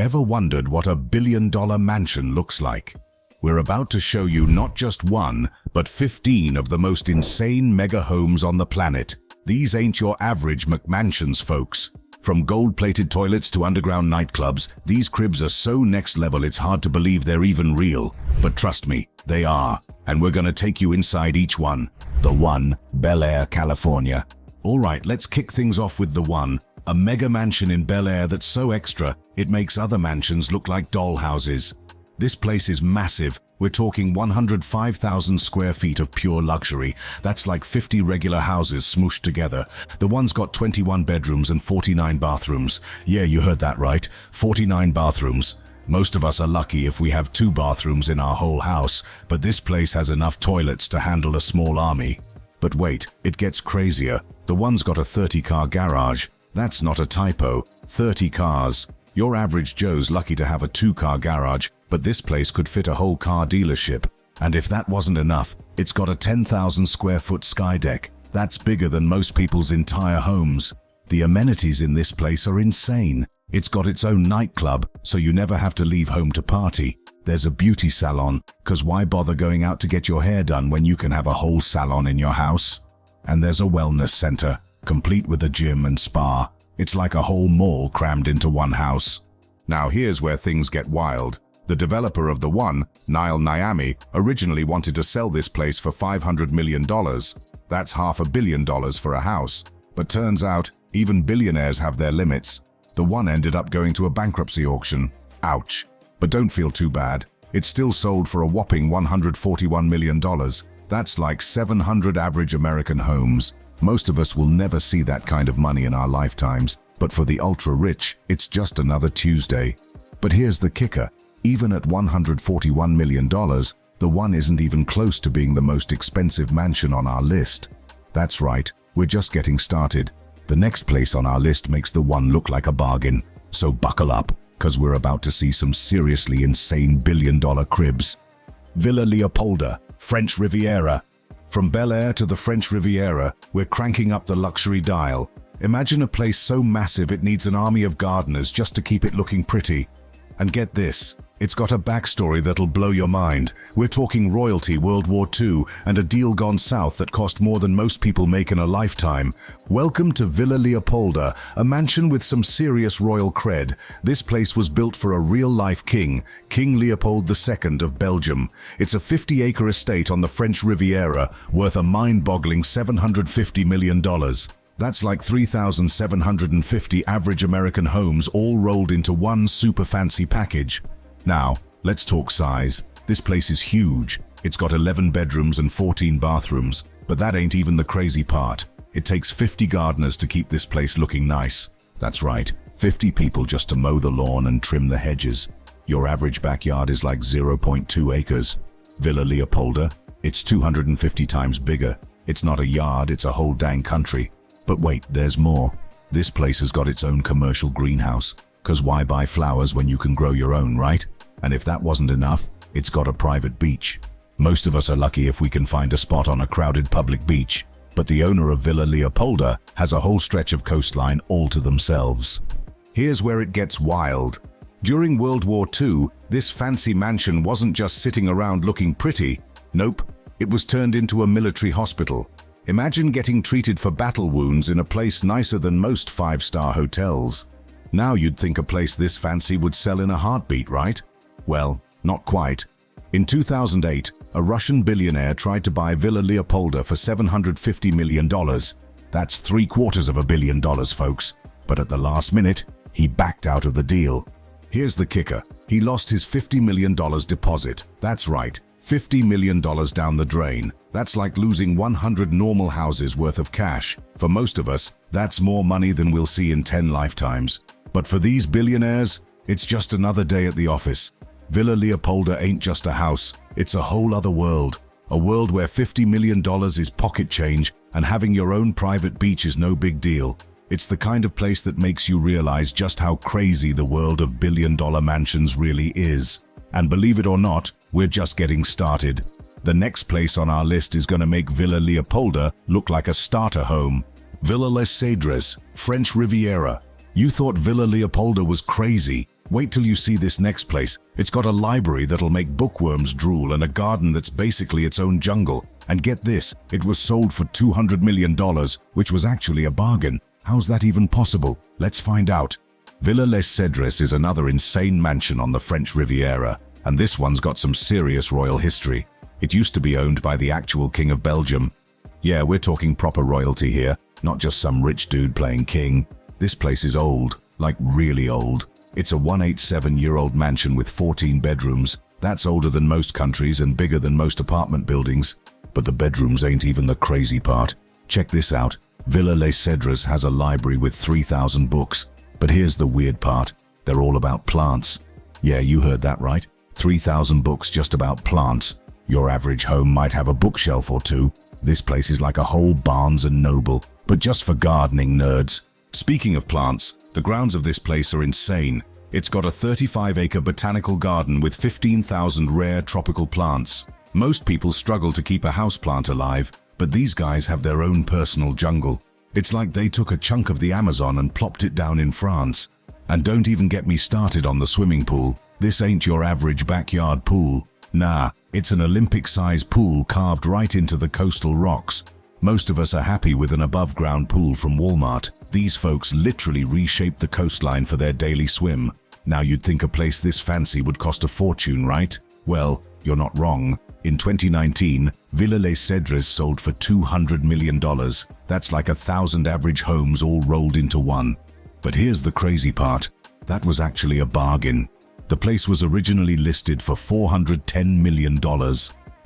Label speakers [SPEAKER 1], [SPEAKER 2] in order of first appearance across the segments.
[SPEAKER 1] Ever wondered what a billion-dollar mansion looks like? We're about to show you not just one, but 15 of the most insane mega homes on the planet. These ain't your average McMansions, folks. From gold-plated toilets to underground nightclubs, these cribs are so next level it's hard to believe they're even real. But trust me, they are. And we're gonna take you inside each one. The One Belair, California. Alright, let's kick things off with the One. A mega mansion in Bel Air that's so extra, it makes other mansions look like doll houses. This place is massive. We're talking 105,000 square feet of pure luxury. That's like 50 regular houses smooshed together. The one's got 21 bedrooms and 49 bathrooms. Yeah, you heard that right. 49 bathrooms. Most of us are lucky if we have 2 bathrooms in our whole house, but this place has enough toilets to handle a small army. But wait, it gets crazier. The one's got a 30-car garage. That's not a typo. 30 cars. Your average Joe's lucky to have a 2-car garage, but this place could fit a whole car dealership. And if that wasn't enough, it's got a 10,000 square foot sky deck. That's bigger than most people's entire homes. The amenities in this place are insane. It's got its own nightclub, so you never have to leave home to party. There's a beauty salon, 'cause why bother going out to get your hair done when you can have a whole salon in your house? And there's a wellness center, complete with a gym and spa. It's like a whole mall crammed into one house. Now here's where things get wild. The developer of the One, Nile, originally wanted to sell this place for $500 million. That's $500 million for a house. But turns out, even billionaires have their limits. The One ended up going to a bankruptcy auction. Ouch. But don't feel too bad. It still sold for a whopping $141 million. That's like 700 average American homes. Most of us will never see that kind of money in our lifetimes, but for the ultra-rich, it's just another Tuesday. But here's the kicker. Even at $141 million, the One isn't even close to being the most expensive mansion on our list. That's right, we're just getting started. The next place on our list makes the One look like a bargain. So buckle up, 'cause we're about to see some seriously insane billion-dollar cribs. Villa Leopolda, French Riviera. From Bel Air to the French Riviera, we're cranking up the luxury dial. Imagine a place so massive it needs an army of gardeners just to keep it looking pretty. And get this, it's got a backstory that'll blow your mind. We're talking royalty, World War II, and a deal gone south that cost more than most people make in a lifetime. Welcome to Villa Leopolda, a mansion with some serious royal cred. This place was built for a real-life king, King Leopold II of Belgium. It's a 50-acre estate on the French Riviera, worth a mind-boggling $750 million. That's like 3,750 average American homes all rolled into one super fancy package. Now, let's talk size. This place is huge. It's got 11 bedrooms and 14 bathrooms, but that ain't even the crazy part. It takes 50 gardeners to keep this place looking nice. That's right, 50 people just to mow the lawn and trim the hedges. Your average backyard is like 0.2 acres. Villa Leopolda, it's 250 times bigger. It's not a yard, it's a whole dang country. But wait, there's more. This place has got its own commercial greenhouse. 'Cause why buy flowers when you can grow your own, right? And if that wasn't enough, it's got a private beach. Most of us are lucky if we can find a spot on a crowded public beach. But the owner of Villa Leopolda has a whole stretch of coastline all to themselves. Here's where it gets wild. During World War II, this fancy mansion wasn't just sitting around looking pretty. Nope, it was turned into a military hospital. Imagine getting treated for battle wounds in a place nicer than most 5-star hotels. Now you'd think a place this fancy would sell in a heartbeat, right? Well, not quite. In 2008, a Russian billionaire tried to buy Villa Leopolda for $750 million. That's $750 million, folks. But at the last minute, he backed out of the deal. Here's the kicker. He lost his $50 million deposit. That's right, $50 million down the drain. That's like losing 100 normal houses worth of cash. For most of us, that's more money than we'll see in 10 lifetimes. But for these billionaires, it's just another day at the office. Villa Leopolda ain't just a house, it's a whole other world. A world where $50 million is pocket change and having your own private beach is no big deal. It's the kind of place that makes you realize just how crazy the world of billion-dollar mansions really is. And believe it or not, we're just getting started. The next place on our list is gonna make Villa Leopolda look like a starter home. Villa Les Cedres, French Riviera. You thought Villa Leopolda was crazy. Wait till you see this next place. It's got a library that'll make bookworms drool and a garden that's basically its own jungle. And get this, it was sold for $200 million, which was actually a bargain. How's that even possible? Let's find out. Villa Les Cedres is another insane mansion on the French Riviera, and this one's got some serious royal history. It used to be owned by the actual King of Belgium. Yeah, we're talking proper royalty here, not just some rich dude playing king. This place is old, like really old. It's a 187-year-old mansion with 14 bedrooms. That's older than most countries and bigger than most apartment buildings. But the bedrooms ain't even the crazy part. Check this out. Villa Les Cedres has a library with 3,000 books. But here's the weird part. They're all about plants. Yeah, you heard that right. 3,000 books just about plants. Your average home might have a bookshelf or two. This place is like a whole Barnes and Noble, but just for gardening nerds. Speaking of plants, the grounds of this place are insane. It's got a 35-acre botanical garden with 15,000 rare tropical plants. Most people struggle to keep a houseplant alive, but these guys have their own personal jungle. It's like they took a chunk of the Amazon and plopped it down in France. And don't even get me started on the swimming pool. This ain't your average backyard pool. Nah, it's an Olympic-size pool carved right into the coastal rocks. Most of us are happy with an above-ground pool from Walmart. These folks literally reshaped the coastline for their daily swim. Now you'd think a place this fancy would cost a fortune, right? Well, you're not wrong. In 2019, Villa Les Cedres sold for $200 million. That's like 1,000 average homes all rolled into one. But here's the crazy part. That was actually a bargain. The place was originally listed for $410 million.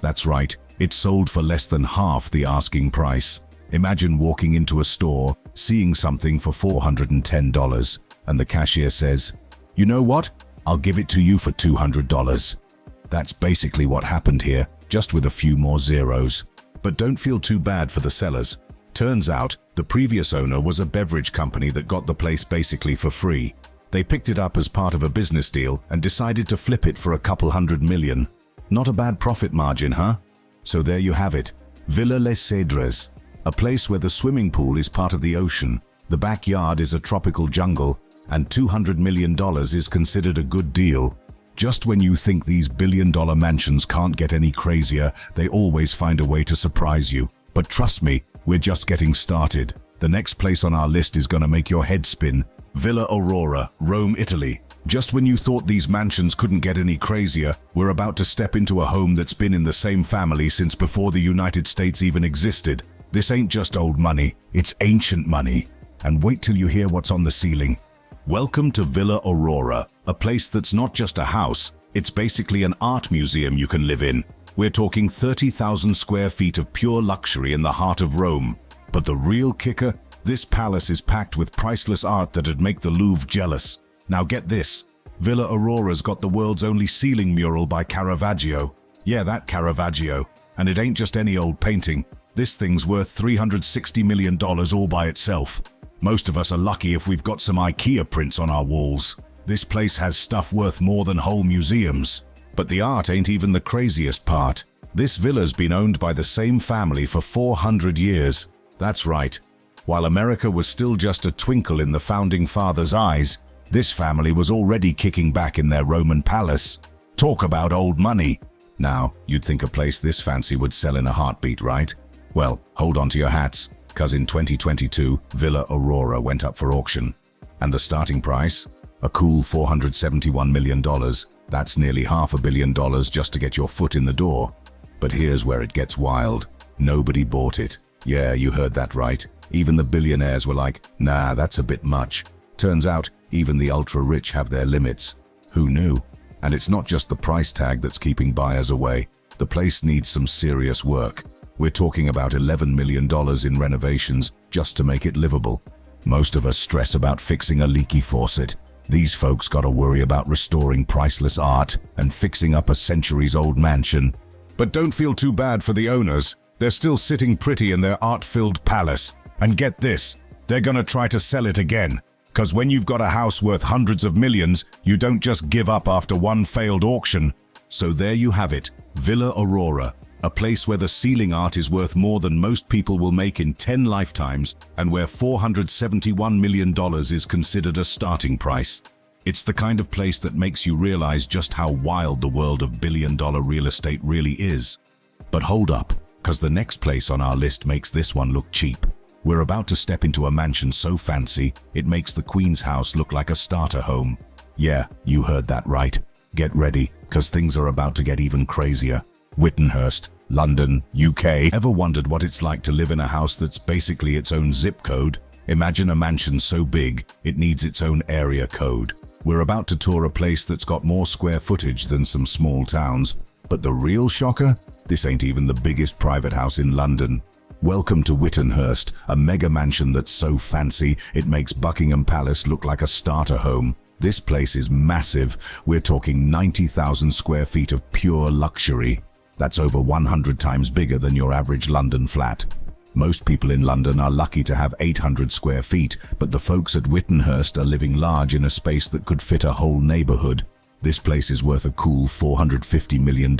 [SPEAKER 1] That's right, it sold for less than half the asking price. Imagine walking into a store, seeing something for $410, and the cashier says, "You know what? I'll give it to you for $200. That's basically what happened here, just with a few more zeros. But don't feel too bad for the sellers. Turns out, the previous owner was a beverage company that got the place basically for free. They picked it up as part of a business deal and decided to flip it for a couple $100 million. Not a bad profit margin, huh? So there you have it. Villa Les Cedres, a place where the swimming pool is part of the ocean, the backyard is a tropical jungle, and $200 million is considered a good deal. Just when you think these billion-dollar mansions can't get any crazier, they always find a way to surprise you. But trust me, we're just getting started. The next place on our list is gonna make your head spin. Villa Aurora, Rome, Italy. Just when you thought these mansions couldn't get any crazier, we're about to step into a home that's been in the same family since before the United States even existed. This ain't just old money, it's ancient money. And wait till you hear what's on the ceiling. Welcome to Villa Aurora, a place that's not just a house, it's basically an art museum you can live in. We're talking 30,000 square feet of pure luxury in the heart of Rome. But the real kicker? This palace is packed with priceless art that'd make the Louvre jealous. Now get this, Villa Aurora's got the world's only ceiling mural by Caravaggio. Yeah, that Caravaggio. And it ain't just any old painting. This thing's worth $360 million all by itself. Most of us are lucky if we've got some IKEA prints on our walls. This place has stuff worth more than whole museums. But the art ain't even the craziest part. This villa's been owned by the same family for 400 years. That's right. While America was still just a twinkle in the founding fathers' eyes, this family was already kicking back in their Roman palace. Talk about old money. Now, you'd think a place this fancy would sell in a heartbeat, right? Well, hold on to your hats, because in 2022, Villa Aurora went up for auction. And the starting price? A cool $471 million. That's nearly $500 million just to get your foot in the door. But here's where it gets wild. Nobody bought it. Yeah, you heard that right. Even the billionaires were like, nah, that's a bit much. Turns out, even the ultra-rich have their limits. Who knew? And it's not just the price tag that's keeping buyers away. The place needs some serious work. We're talking about $11 million in renovations just to make it livable. Most of us stress about fixing a leaky faucet. These folks gotta worry about restoring priceless art and fixing up a centuries-old mansion. But don't feel too bad for the owners. They're still sitting pretty in their art-filled palace. And get this, they're gonna try to sell it again. 'Cause when you've got a house worth hundreds of millions, you don't just give up after one failed auction. So there you have it, Villa Aurora, a place where the ceiling art is worth more than most people will make in 10 lifetimes, and where $471 million is considered a starting price. It's the kind of place that makes you realize just how wild the world of billion-dollar real estate really is. But hold up, because the next place on our list makes this one look cheap. We're about to step into a mansion so fancy, it makes the Queen's house look like a starter home. Yeah, you heard that right. Get ready, because things are about to get even crazier. Witten Hurst, London, UK. Ever wondered what it's like to live in a house that's basically its own zip code? Imagine a mansion so big, it needs its own area code. We're about to tour a place that's got more square footage than some small towns. But the real shocker? This ain't even the biggest private house in London. Welcome to Witten Hurst, a mega mansion that's so fancy, it makes Buckingham Palace look like a starter home. This place is massive. We're talking 90,000 square feet of pure luxury. That's over 100 times bigger than your average London flat. Most people in London are lucky to have 800 square feet, but the folks at Witten Hurst are living large in a space that could fit a whole neighborhood. This place is worth a cool $450 million.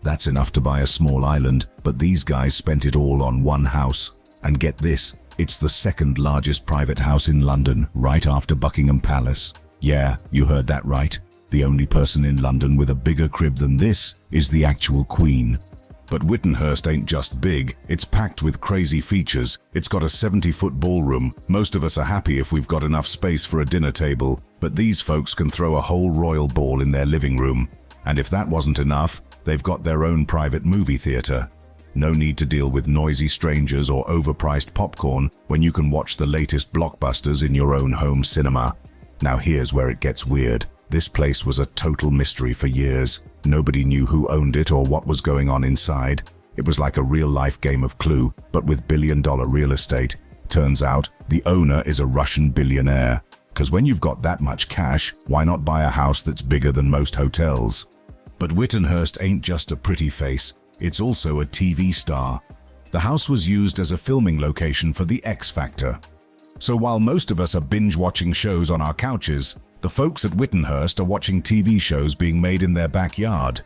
[SPEAKER 1] That's enough to buy a small island, but these guys spent it all on one house. And get this, it's the second largest private house in London, right after Buckingham Palace. Yeah, you heard that right. The only person in London with a bigger crib than this is the actual Queen. But Witten Hurst ain't just big, it's packed with crazy features. It's got a 70-foot ballroom. Most of us are happy if we've got enough space for a dinner table, but these folks can throw a whole royal ball in their living room. And if that wasn't enough, they've got their own private movie theater. No need to deal with noisy strangers or overpriced popcorn when you can watch the latest blockbusters in your own home cinema. Now here's where it gets weird. This place was a total mystery for years. Nobody knew who owned it or what was going on inside. It was like a real-life game of Clue, but with billion-dollar real estate. Turns out, the owner is a Russian billionaire. Because when you've got that much cash, why not buy a house that's bigger than most hotels? But Witten Hurst ain't just a pretty face, it's also a TV star. The house was used as a filming location for The X Factor. So while most of us are binge-watching shows on our couches, the folks at Witten Hurst are watching TV shows being made in their backyard.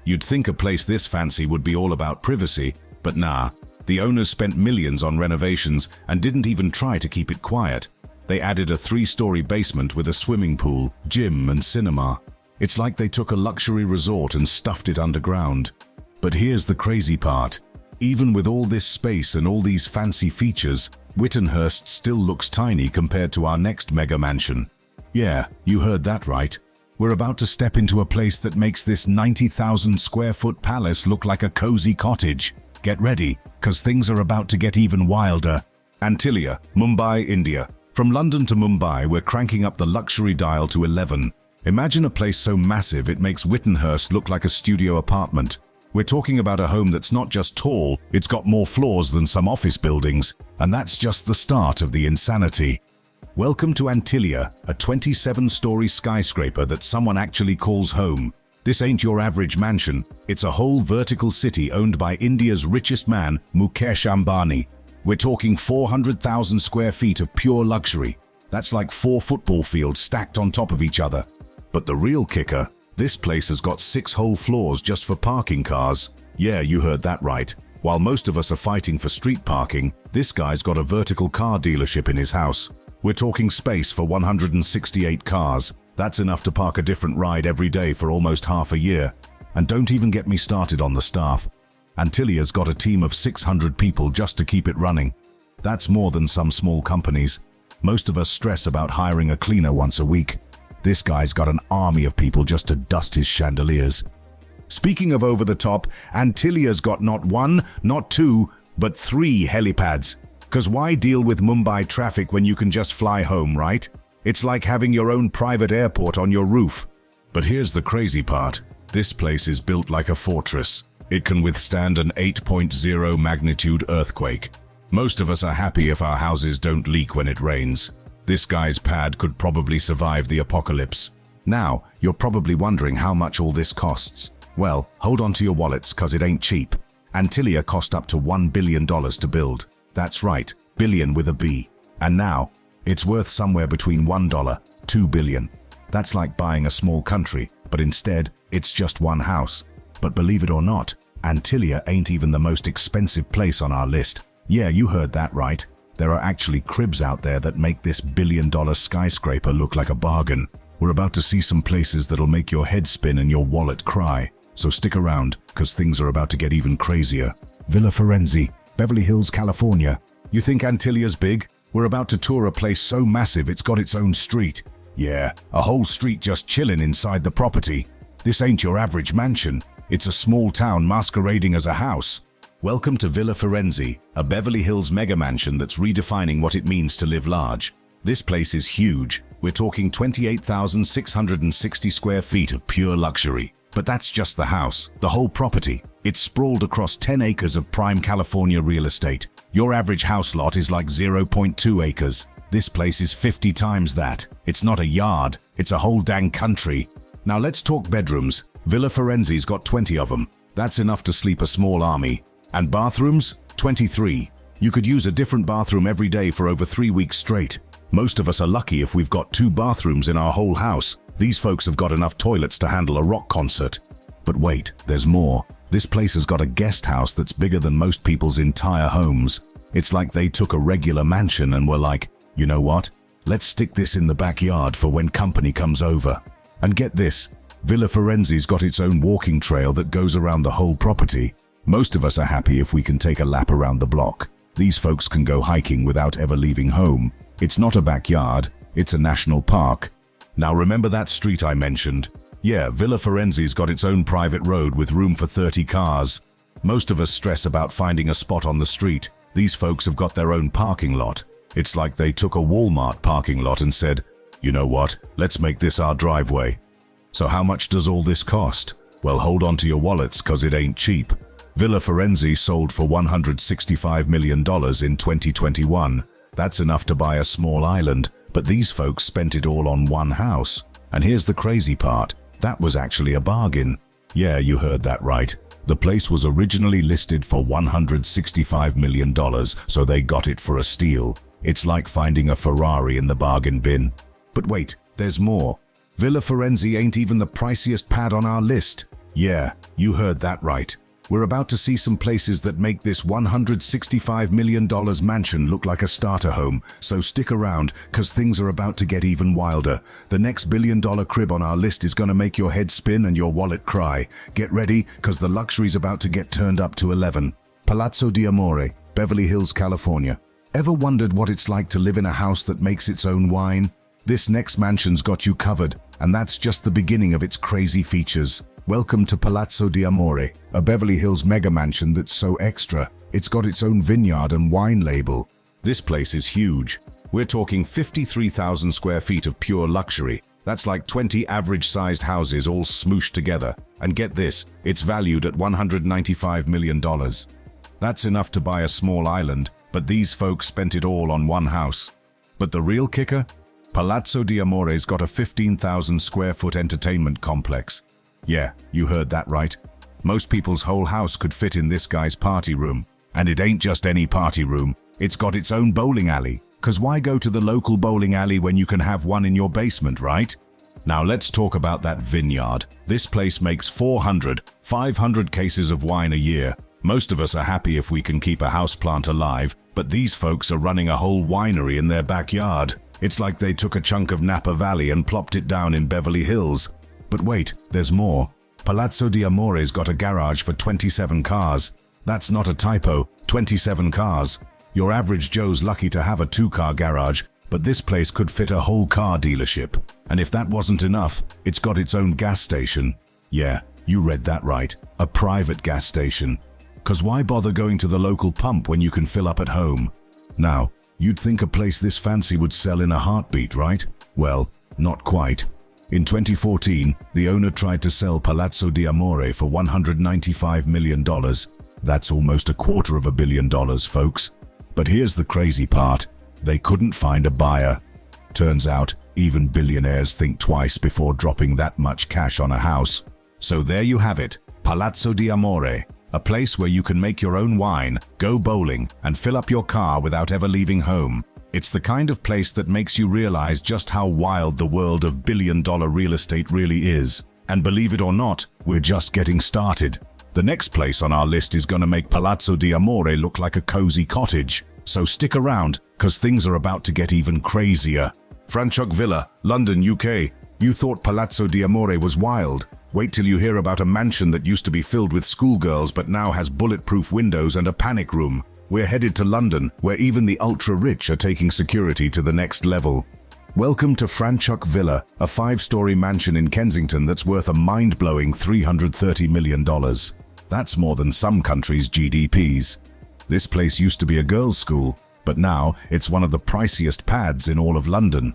[SPEAKER 1] You'd think a place this fancy would be all about privacy, but nah. The owners spent millions on renovations and didn't even try to keep it quiet. They added a 3-story basement with a swimming pool, gym, and cinema. It's like they took a luxury resort and stuffed it underground. But here's the crazy part. Even with all this space and all these fancy features, Witten Hurst still looks tiny compared to our next mega mansion. Yeah, you heard that right. We're about to step into a place that makes this 90,000 square foot palace look like a cozy cottage. Get ready, cause things are about to get even wilder. Antilia, Mumbai, India. From London to Mumbai, we're cranking up the luxury dial to 11. Imagine a place so massive it makes Witten Hurst look like a studio apartment. We're talking about a home that's not just tall, it's got more floors than some office buildings, and that's just the start of the insanity. Welcome to Antilia, a 27-story skyscraper that someone actually calls home. This ain't your average mansion, it's a whole vertical city owned by India's richest man, Mukesh Ambani. We're talking 400,000 square feet of pure luxury. That's like 4 football fields stacked on top of each other. But the real kicker, this place has got 6 whole floors just for parking cars. Yeah, you heard that right. While most of us are fighting for street parking, this guy's got a vertical car dealership in his house. We're talking space for 168 cars. That's enough to park a different ride every day for almost half a year. And don't even get me started on the staff. Antilia's got a team of 600 people just to keep it running. That's more than some small companies. Most of us stress about hiring a cleaner once a week. This guy's got an army of people just to dust his chandeliers. Speaking of over the top, Antilia's got not 1, not 2, but 3 helipads. Cause why deal with Mumbai traffic when you can just fly home, right? It's like having your own private airport on your roof. But here's the crazy part. This place is built like a fortress. It can withstand an 8.0 magnitude earthquake. Most of us are happy if our houses don't leak when it rains. This guy's pad could probably survive the apocalypse. Now, you're probably wondering how much all this costs. Well, hold on to your wallets, cause it ain't cheap. Antilia cost up to $1 billion to build. That's right, billion with a B. And now, it's worth somewhere between $1, $2 billion. That's like buying a small country, but instead, it's just one house. But believe it or not, Antilia ain't even the most expensive place on our list. Yeah, you heard that right. There are actually cribs out there that make this billion-dollar skyscraper look like a bargain. We're about to see some places that'll make your head spin and your wallet cry. So stick around, cause things are about to get even crazier. Villa Firenze, Beverly Hills, California. You think Antiglia's big? We're about to tour a place so massive it's got its own street. Yeah, a whole street just chilling inside the property. This ain't your average mansion. It's a small town masquerading as a house. Welcome to Villa Firenze, a Beverly Hills mega mansion that's redefining what it means to live large. This place is huge. We're talking 28,660 square feet of pure luxury. But that's just the house, the whole property. It's sprawled across 10 acres of prime California real estate. Your average house lot is like 0.2 acres. This place is 50 times that. It's not a yard, it's a whole dang country. Now let's talk bedrooms. Villa Firenze's got 20 of them. That's enough to sleep a small army. And bathrooms? 23. You could use a different bathroom every day for over 3 weeks straight. Most of us are lucky if we've got 2 bathrooms in our whole house. These folks have got enough toilets to handle a rock concert. But wait, there's more. This place has got a guest house that's bigger than most people's entire homes. It's like they took a regular mansion and were like, you know what? Let's stick this in the backyard for when company comes over. And get this, Villa Firenze's got its own walking trail that goes around the whole property. Most of us are happy if we can take a lap around the block. These folks can go hiking without ever leaving home. It's not a backyard, it's a national park. Now remember that street I mentioned? Yeah, Villa Firenze's got its own private road with room for 30 cars. Most of us stress about finding a spot on the street. These folks have got their own parking lot. It's like they took a Walmart parking lot and said, you know what, let's make this our driveway. So how much does all this cost? Well, hold on to your wallets, cause it ain't cheap. Villa Firenze sold for $165 million in 2021. That's enough to buy a small island, but these folks spent it all on one house. And here's the crazy part, that was actually a bargain. Yeah, you heard that right. The place was originally listed for $165 million, so they got it for a steal. It's like finding a Ferrari in the bargain bin. But wait, there's more. Villa Firenze ain't even the priciest pad on our list. Yeah, you heard that right. We're about to see some places that make this $165 million mansion look like a starter home, so stick around, cause things are about to get even wilder. The next $1 billion crib on our list is gonna make your head spin and your wallet cry. Get ready, cause the luxury's about to get turned up to 11. Palazo Diablo, Beverly Hills, California. Ever wondered what it's like to live in a house that makes its own wine? This next mansion's got you covered, and that's just the beginning of its crazy features. Welcome to Palazo Diablo, a Beverly Hills mega mansion that's so extra, it's got its own vineyard and wine label. This place is huge. We're talking 53,000 square feet of pure luxury. That's like 20 average-sized houses all smooshed together. And get this, it's valued at $195 million. That's enough to buy a small island, but these folks spent it all on one house. But the real kicker? Palazo Diablo's got a 15,000 square foot entertainment complex. Yeah, you heard that right. Most people's whole house could fit in this guy's party room. And it ain't just any party room, it's got its own bowling alley. Cause why go to the local bowling alley when you can have one in your basement, right? Now let's talk about that vineyard. This place makes 500 cases of wine a year. Most of us are happy if we can keep a houseplant alive, but these folks are running a whole winery in their backyard. It's like they took a chunk of Napa Valley and plopped it down in Beverly Hills. But wait, there's more. Palazo Diablo's got a garage for 27 cars. That's not a typo, 27 cars. Your average Joe's lucky to have a 2-car garage, but this place could fit a whole car dealership. And if that wasn't enough, it's got its own gas station. Yeah, you read that right, a private gas station. Cause why bother going to the local pump when you can fill up at home? Now, you'd think a place this fancy would sell in a heartbeat, right? Well, not quite. In 2014, the owner tried to sell Palazo Diablo for $195 million. That's almost $250 million, folks. But here's the crazy part. They couldn't find a buyer. Turns out, even billionaires think twice before dropping that much cash on a house. So there you have it, Palazo Diablo, a place where you can make your own wine, go bowling, and fill up your car without ever leaving home. It's the kind of place that makes you realize just how wild the world of billion-dollar real estate really is. And believe it or not, we're just getting started. The next place on our list is gonna make Palazo Diablo look like a cozy cottage. So stick around, cause things are about to get even crazier. Franchuk Villa, London, UK. You thought Palazzo Diamore was wild. Wait till you hear about a mansion that used to be filled with schoolgirls but now has bulletproof windows and a panic room. We're headed to London, where even the ultra-rich are taking security to the next level. Welcome to Franchuk Villa, a 5-story mansion in Kensington that's worth a mind-blowing $330 million. That's more than some countries' GDPs. This place used to be a girls' school, but now it's one of the priciest pads in all of London.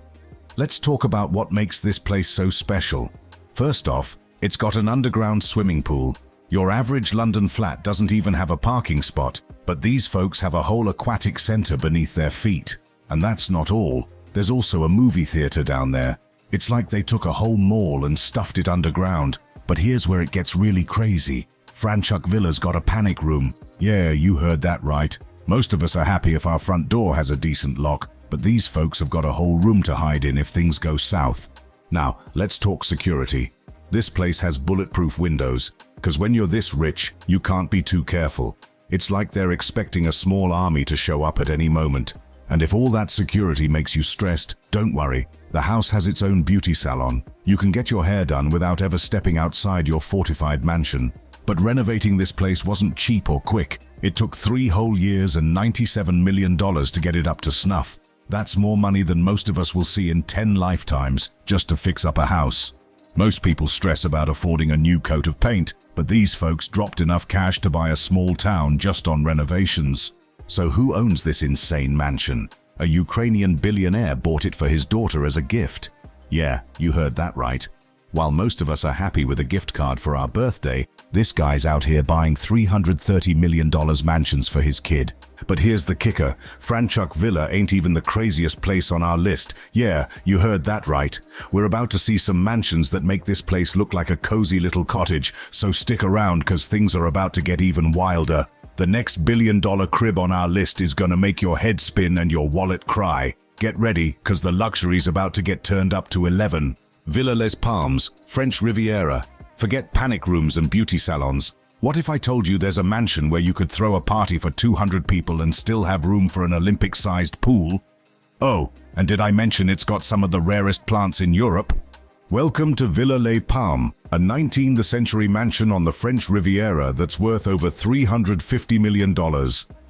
[SPEAKER 1] Let's talk about what makes this place so special. First off, it's got an underground swimming pool. Your average London flat doesn't even have a parking spot, but these folks have a whole aquatic center beneath their feet. And that's not all. There's also a movie theater down there. It's like they took a whole mall and stuffed it underground. But here's where it gets really crazy. Franchuk Villa's got a panic room. Yeah, you heard that right. Most of us are happy if our front door has a decent lock, but these folks have got a whole room to hide in if things go south. Now, let's talk security. This place has bulletproof windows, because when you're this rich, you can't be too careful. It's like they're expecting a small army to show up at any moment. And if all that security makes you stressed, don't worry. The house has its own beauty salon. You can get your hair done without ever stepping outside your fortified mansion. But renovating this place wasn't cheap or quick. It took 3 whole years and $97 million to get it up to snuff. That's more money than most of us will see in 10 lifetimes just to fix up a house. Most people stress about affording a new coat of paint, but these folks dropped enough cash to buy a small town just on renovations. So who owns this insane mansion? A Ukrainian billionaire bought it for his daughter as a gift. Yeah, you heard that right. While most of us are happy with a gift card for our birthday, this guy's out here buying $330 million mansions for his kid. But here's the kicker, Franchuk Villa ain't even the craziest place on our list. Yeah, you heard that right. We're about to see some mansions that make this place look like a cozy little cottage, so stick around cause things are about to get even wilder. The next billion-dollar crib on our list is gonna make your head spin and your wallet cry. Get ready, cause the luxury's about to get turned up to 11. Villa Les Palmes, French Riviera. Forget panic rooms and beauty salons. What if I told you there's a mansion where you could throw a party for 200 people and still have room for an Olympic-sized pool? Oh, and did I mention it's got some of the rarest plants in Europe? Welcome to Villa Les Palmes, a 19th century mansion on the French Riviera that's worth over $350 million.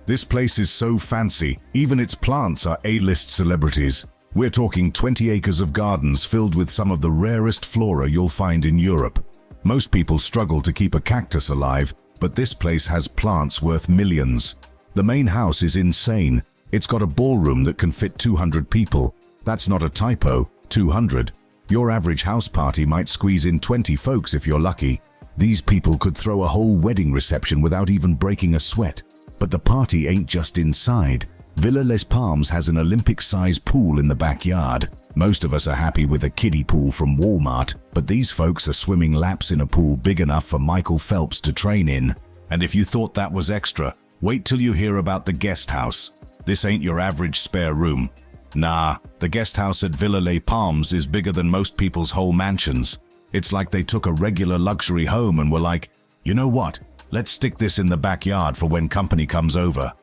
[SPEAKER 1] This place is so fancy, even its plants are A-list celebrities. We're talking 20 acres of gardens filled with some of the rarest flora you'll find in Europe. Most people struggle to keep a cactus alive, but this place has plants worth millions. The main house is insane. It's got a ballroom that can fit 200 people. That's not a typo, 200. Your average house party might squeeze in 20 folks if you're lucky. These people could throw a whole wedding reception without even breaking a sweat. But the party ain't just inside. Villa Les Palmes has an Olympic-sized pool in the backyard. Most of us are happy with a kiddie pool from Walmart, but these folks are swimming laps in a pool big enough for Michael Phelps to train in. And if you thought that was extra, wait till you hear about the guest house. This ain't your average spare room. Nah, the guest house at Villa Les Palmes is bigger than most people's whole mansions. It's like they took a regular luxury home and were like, you know what, let's stick this in the backyard for when company comes over.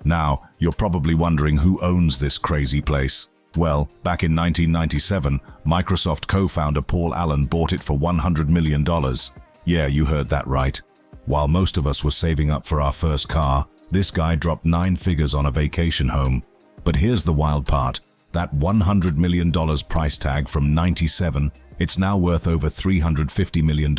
[SPEAKER 1] Now, you're probably wondering who owns this crazy place. Well, back in 1997, Microsoft co-founder Paul Allen bought it for $100 million. Yeah, you heard that right. While most of us were saving up for our first car, this guy dropped 9 figures on a vacation home. But here's the wild part. That $100 million price tag from 97, it's now worth over $350 million.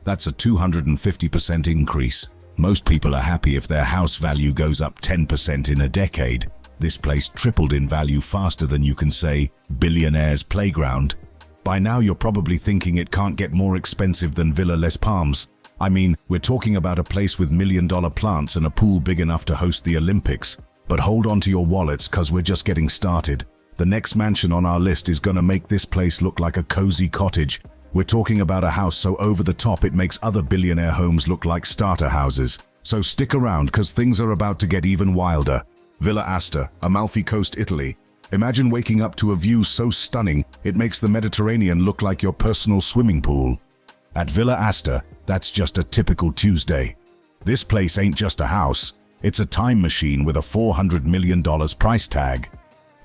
[SPEAKER 1] That's a 250% increase. Most people are happy if their house value goes up 10% in a decade. This place tripled in value faster than you can say, billionaire's playground. By now you're probably thinking it can't get more expensive than Villa Les Palmes. I mean, we're talking about a place with million-dollar plants and a pool big enough to host the Olympics. But hold on to your wallets, cause we're just getting started. The next mansion on our list is gonna make this place look like a cozy cottage. We're talking about a house so over the top it makes other billionaire homes look like starter houses. So stick around cause things are about to get even wilder. Villa Aster, Amalfi Coast, Italy. Imagine waking up to a view so stunning it makes the Mediterranean look like your personal swimming pool. At Villa Aster, that's just a typical Tuesday. This place ain't just a house, it's a time machine with a $400 million price tag.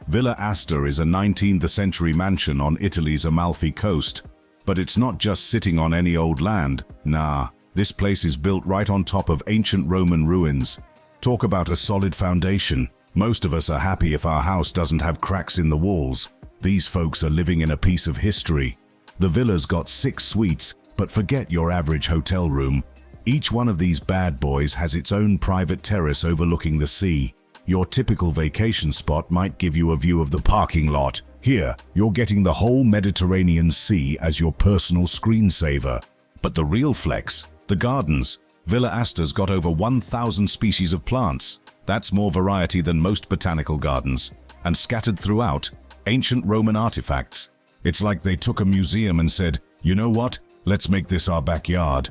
[SPEAKER 1] Villa Aster is a 19th century mansion on Italy's Amalfi coast. But it's not just sitting on any old land. Nah, this place is built right on top of ancient Roman ruins. Talk about a solid foundation. Most of us are happy if our house doesn't have cracks in the walls. These folks are living in a piece of history. The villa's got 6 suites, but forget your average hotel room. Each one of these bad boys has its own private terrace overlooking the sea. Your typical vacation spot might give you a view of the parking lot. Here, you're getting the whole Mediterranean Sea as your personal screensaver. But the real flex, the gardens. Villa Aster's got over 1,000 species of plants. That's more variety than most botanical gardens. And scattered throughout, ancient Roman artifacts. It's like they took a museum and said, you know what, let's make this our backyard.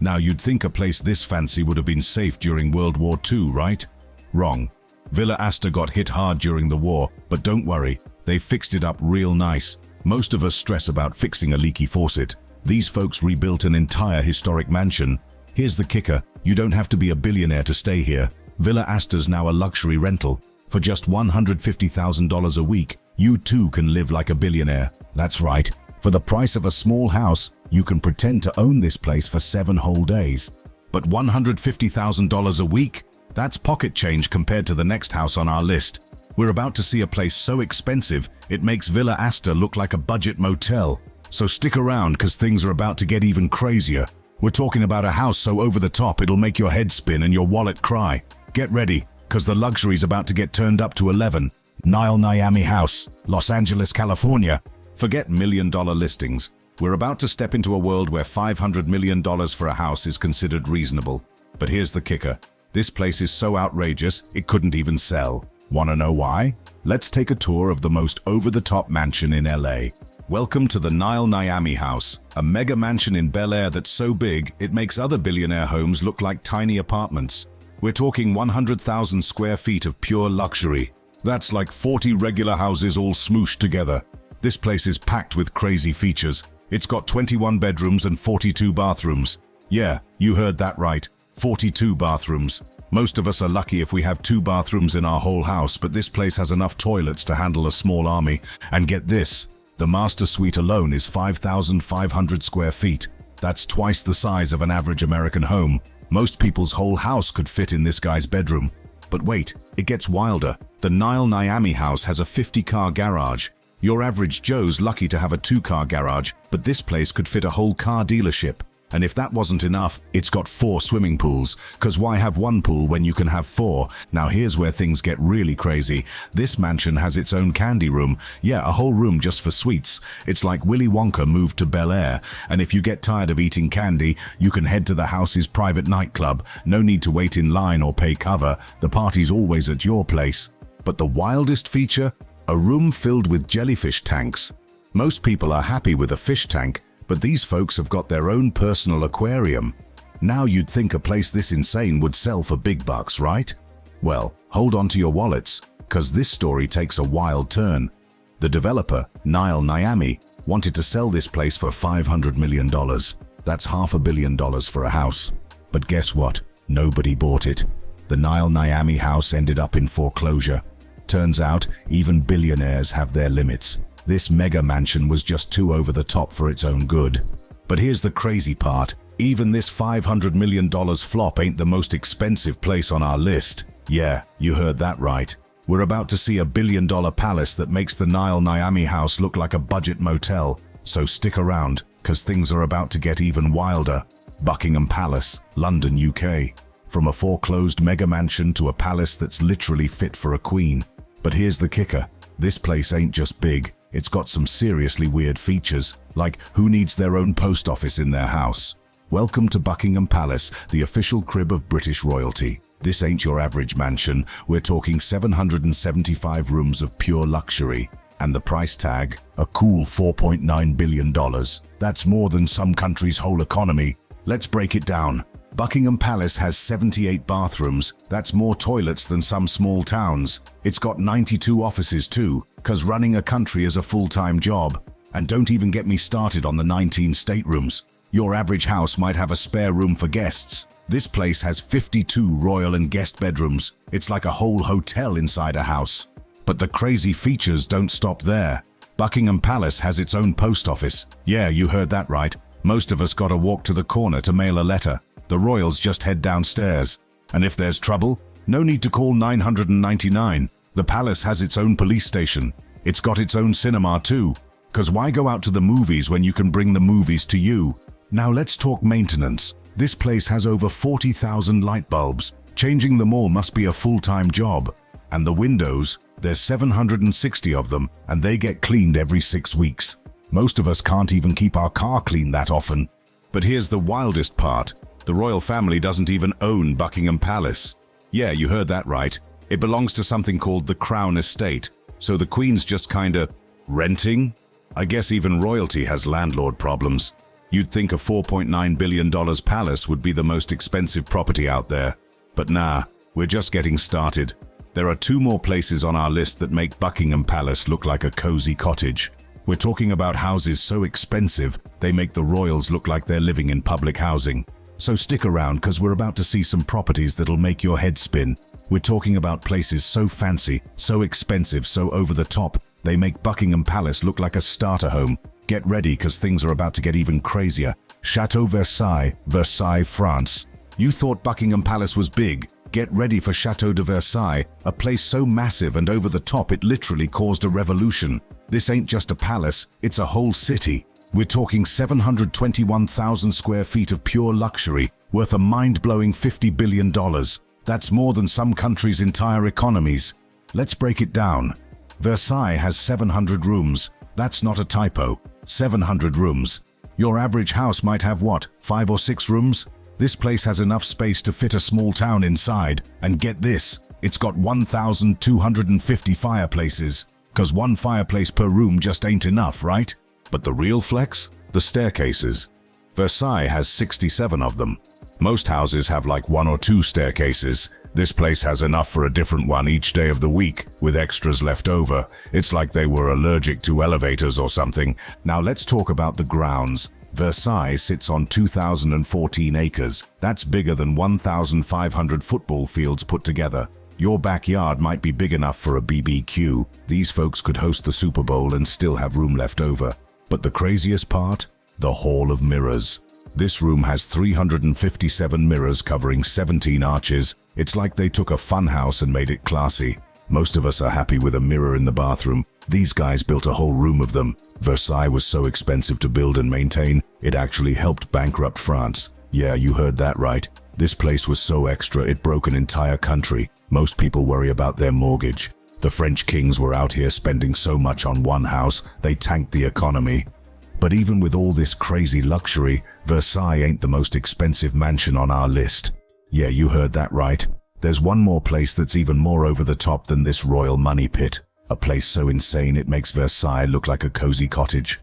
[SPEAKER 1] Now you'd think a place this fancy would have been safe during World War II, right? Wrong. Villa Aster got hit hard during the war, but don't worry, they fixed it up real nice. Most of us stress about fixing a leaky faucet. These folks rebuilt an entire historic mansion. Here's the kicker, you don't have to be a billionaire to stay here. Villa Aster's now a luxury rental. For just $150,000 a week, you too can live like a billionaire. That's right, for the price of a small house, you can pretend to own this place for 7 whole days. But $150,000 a week? That's pocket change compared to the next house on our list. We're about to see a place so expensive, it makes Villa Aster look like a budget motel. So stick around, cause things are about to get even crazier. We're talking about a house so over the top it'll make your head spin and your wallet cry. Get ready, cause the luxury's about to get turned up to 11. Nile Miami House, Los Angeles, California. Forget million-dollar listings. We're about to step into a world where $500 million for a house is considered reasonable. But here's the kicker. This place is so outrageous, it couldn't even sell. Wanna know why? Let's take a tour of the most over-the-top mansion in LA. Welcome to the Nile Miami House, a mega mansion in Bel Air that's so big, it makes other billionaire homes look like tiny apartments. We're talking 100,000 square feet of pure luxury. That's like 40 regular houses all smooshed together. This place is packed with crazy features. It's got 21 bedrooms and 42 bathrooms. Yeah, you heard that right. 42 bathrooms. Most of us are lucky if we have 2 bathrooms in our whole house, but this place has enough toilets to handle a small army. And get this, the master suite alone is 5,500 square feet. That's twice the size of an average American home. Most people's whole house could fit in this guy's bedroom. But wait, it gets wilder. The Nile Miami House has a 50-car garage. Your average Joe's lucky to have a 2-car garage, but this place could fit a whole car dealership. And if that wasn't enough, it's got 4 swimming pools. Cause why have 1 pool when you can have 4? Now here's where things get really crazy. This mansion has its own candy room. Yeah, a whole room just for sweets. It's like Willy Wonka moved to Bel Air. And if you get tired of eating candy, you can head to the house's private nightclub. No need to wait in line or pay cover. The party's always at your place. But the wildest feature? A room filled with jellyfish tanks. Most people are happy with a fish tank, but these folks have got their own personal aquarium. Now you'd think a place this insane would sell for big bucks, right? Well, hold on to your wallets, cause this story takes a wild turn. The developer, Nile Miami, wanted to sell this place for $500 million. That's $500 million for a house. But guess what? Nobody bought it. The Nile Miami house ended up in foreclosure. Turns out, even billionaires have their limits. This mega mansion was just too over the top for its own good. But here's the crazy part. Even this $500 million flop ain't the most expensive place on our list. Yeah, you heard that right. We're about to see a billion-dollar palace that makes the Nile Miami house look like a budget motel. So stick around, cause things are about to get even wilder. Buckingham Palace, London, UK. From a foreclosed mega mansion to a palace that's literally fit for a queen. But here's the kicker. This place ain't just big. It's got some seriously weird features, like who needs their own post office in their house? Welcome to Buckingham Palace, the official crib of British royalty. This ain't your average mansion. We're talking 775 rooms of pure luxury. And the price tag? A cool $4.9 billion. That's more than some country's whole economy. Let's break it down. Buckingham Palace has 78 bathrooms. That's more toilets than some small towns. It's got 92 offices too, cause running a country is a full-time job. And don't even get me started on the 19 staterooms. Your average house might have a spare room for guests. This place has 52 royal and guest bedrooms. It's like a whole hotel inside a house. But the crazy features don't stop there. Buckingham Palace has its own post office. Yeah, you heard that right. Most of us gotta walk to the corner to mail a letter. The royals just head downstairs. And if there's trouble, no need to call 999. The palace has its own police station. It's got its own cinema too. 'Cause why go out to the movies when you can bring the movies to you? Now let's talk maintenance. This place has over 40,000 light bulbs. Changing them all must be a full-time job. And the windows, there's 760 of them, and they get cleaned every 6 weeks. Most of us can't even keep our car clean that often. But here's the wildest part. The royal family doesn't even own Buckingham Palace. Yeah, you heard that right. It belongs to something called the Crown Estate. So the Queen's just kinda renting? I guess even royalty has landlord problems. You'd think a $4.9 billion palace would be the most expensive property out there. But nah, we're just getting started. There are 2 more places on our list that make Buckingham Palace look like a cozy cottage. We're talking about houses so expensive, they make the royals look like they're living in public housing. So stick around, 'cause we're about to see some properties that'll make your head spin. We're talking about places so fancy, so expensive, so over the top, they make Buckingham Palace look like a starter home. Get ready, 'cause things are about to get even crazier. Chateau Versailles, Versailles, France. You thought Buckingham Palace was big? Get ready for Chateau de Versailles, a place so massive and over the top it literally caused a revolution. This ain't just a palace, it's a whole city. We're talking 721,000 square feet of pure luxury, worth a mind-blowing $50 billion. That's more than some countries' entire economies. Let's break it down. Versailles has 700 rooms. That's not a typo. 700 rooms. Your average house might have what, 5 or 6 rooms? This place has enough space to fit a small town inside. And get this, it's got 1,250 fireplaces. 'Cause one fireplace per room just ain't enough, right? But the real flex? The staircases. Versailles has 67 of them. Most houses have like 1 or 2 staircases. This place has enough for a different one each day of the week, with extras left over. It's like they were allergic to elevators or something. Now let's talk about the grounds. Versailles sits on 2,014 acres. That's bigger than 1,500 football fields put together. Your backyard might be big enough for a BBQ. These folks could host the Super Bowl and still have room left over. But the craziest part? The Hall of Mirrors. This room has 357 mirrors covering 17 arches. It's like they took a fun house and made it classy. Most of us are happy with a mirror in the bathroom. These guys built a whole room of them. Versailles was so expensive to build and maintain, it actually helped bankrupt France. Yeah, you heard that right. This place was so extra it broke an entire country. Most people worry about their mortgage. The French kings were out here spending so much on one house, they tanked the economy. But even with all this crazy luxury, Versailles ain't the most expensive mansion on our list. Yeah, you heard that right. There's one more place that's even more over the top than this royal money pit. A place so insane it makes Versailles look like a cozy cottage.